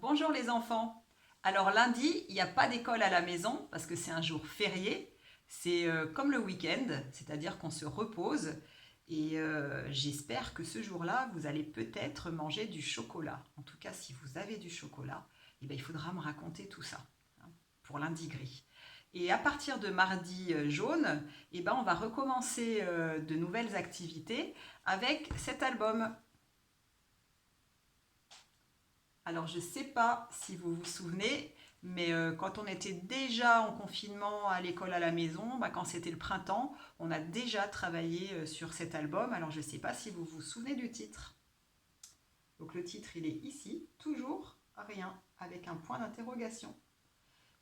Bonjour les enfants. Alors lundi, il n'y a pas d'école à la maison parce que c'est un jour férié. C'est comme le week-end, c'est-à-dire qu'on se repose. Et j'espère que ce jour-là, vous allez peut-être manger du chocolat. En tout cas, si vous avez du chocolat, eh bien, il faudra me raconter tout ça hein, pour lundi gris. Et à partir de mardi jaune, eh ben, on va recommencer de nouvelles activités avec cet album. Alors, je ne sais pas si vous vous souvenez, mais quand on était déjà en confinement à l'école à la maison, quand c'était le printemps, on a déjà travaillé sur cet album. Alors, je ne sais pas si vous vous souvenez du titre. Donc, le titre, il est ici, toujours rien, avec un point d'interrogation.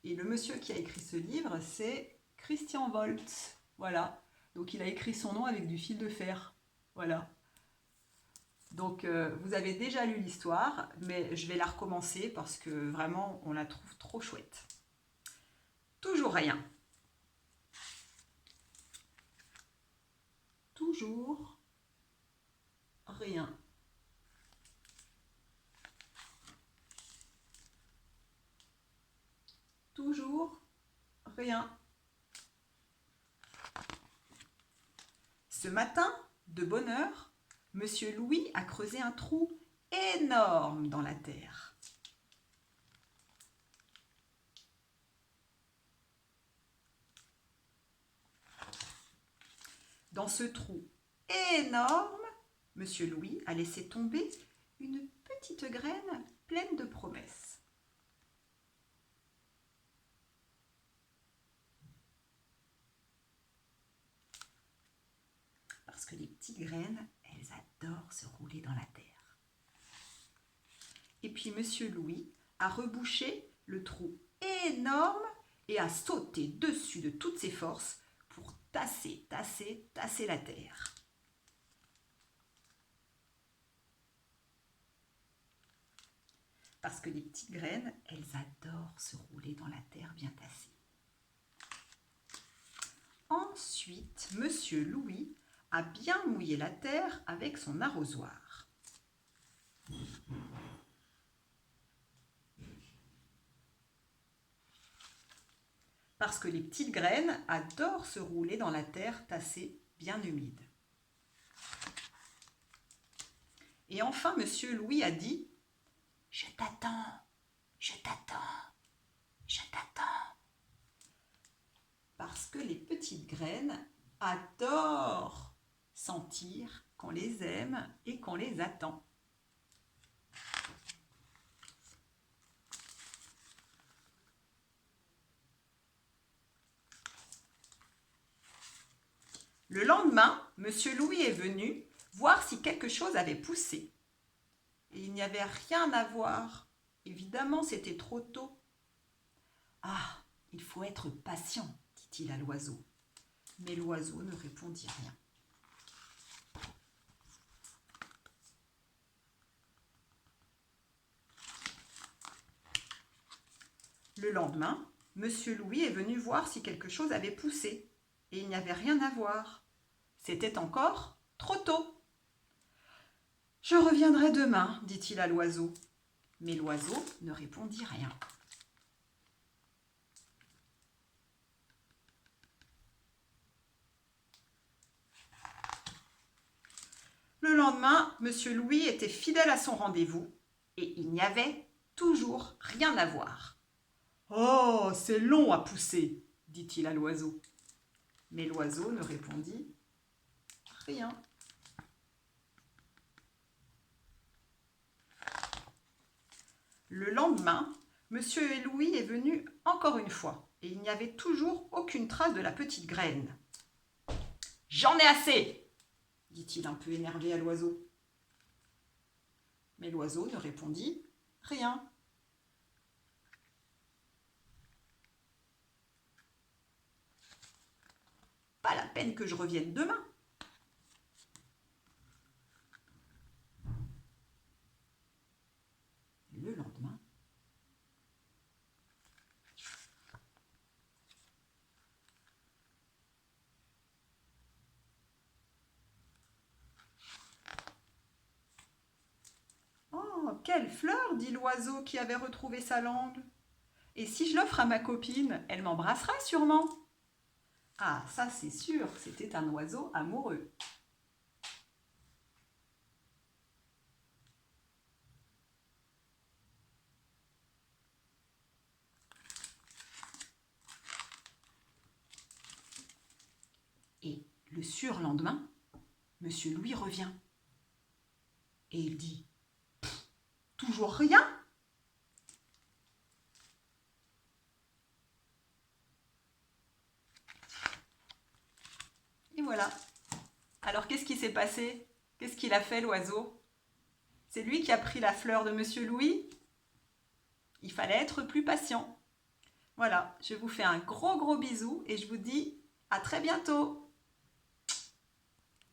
Et le monsieur qui a écrit ce livre, c'est Christian Woltz. Voilà. Donc, il a écrit son nom avec du fil de fer. Voilà. Donc, vous avez déjà lu l'histoire, mais je vais la recommencer parce que vraiment, on la trouve trop chouette. Toujours rien. Toujours rien. Toujours rien. Ce matin, de bonne heure, Monsieur Louis a creusé un trou énorme dans la terre. Dans ce trou énorme, Monsieur Louis a laissé tomber une petite graine pleine de promesses. Parce que les petites graines, elles adorent se rouler dans la terre. Et puis Monsieur Louis a rebouché le trou énorme et a sauté dessus de toutes ses forces pour tasser la terre. Parce que les petites graines, elles adorent se rouler dans la terre bien tassée. Ensuite, Monsieur Louis a bien mouillé la terre avec son arrosoir. Parce que les petites graines adorent se rouler dans la terre tassée bien humide. Et enfin, Monsieur Louis a dit « Je t'attends, je t'attends, je t'attends ». Parce que les petites graines adorent sentir qu'on les aime et qu'on les attend. Le lendemain, Monsieur Louis est venu voir si quelque chose avait poussé. Et il n'y avait rien à voir. Évidemment, c'était trop tôt. « Ah, il faut être patient, dit-il à l'oiseau. » Mais l'oiseau ne répondit rien. Le lendemain, Monsieur Louis est venu voir si quelque chose avait poussé. Et il n'y avait rien à voir. C'était encore trop tôt. « Je reviendrai demain, dit-il à l'oiseau. Mais l'oiseau ne répondit rien. Le lendemain, Monsieur Louis était fidèle à son rendez-vous et il n'y avait toujours rien à voir. « Oh, c'est long à pousser, dit-il à l'oiseau. Mais l'oiseau ne répondit rien. Le lendemain, Monsieur Louis est venu encore une fois et il n'y avait toujours aucune trace de la petite graine. « J'en ai assez !» dit-il un peu énervé à l'oiseau. Mais l'oiseau ne répondit rien. Pas la peine que je revienne demain. Le lendemain, oh, Quelle fleur, dit l'oiseau qui avait retrouvé sa langue. Et si je l'offre à ma copine, elle m'embrassera sûrement. Ah, ça c'est sûr, c'était un oiseau amoureux. Et le surlendemain, Monsieur Louis revient. Et il dit « Toujours rien ?» Et voilà. Alors qu'est-ce qui s'est passé? Qu'est-ce qu'il a fait l'oiseau? C'est lui qui a pris la fleur de Monsieur Louis? Il fallait être plus patient. Voilà, je vous fais un gros bisou et je vous dis à très bientôt.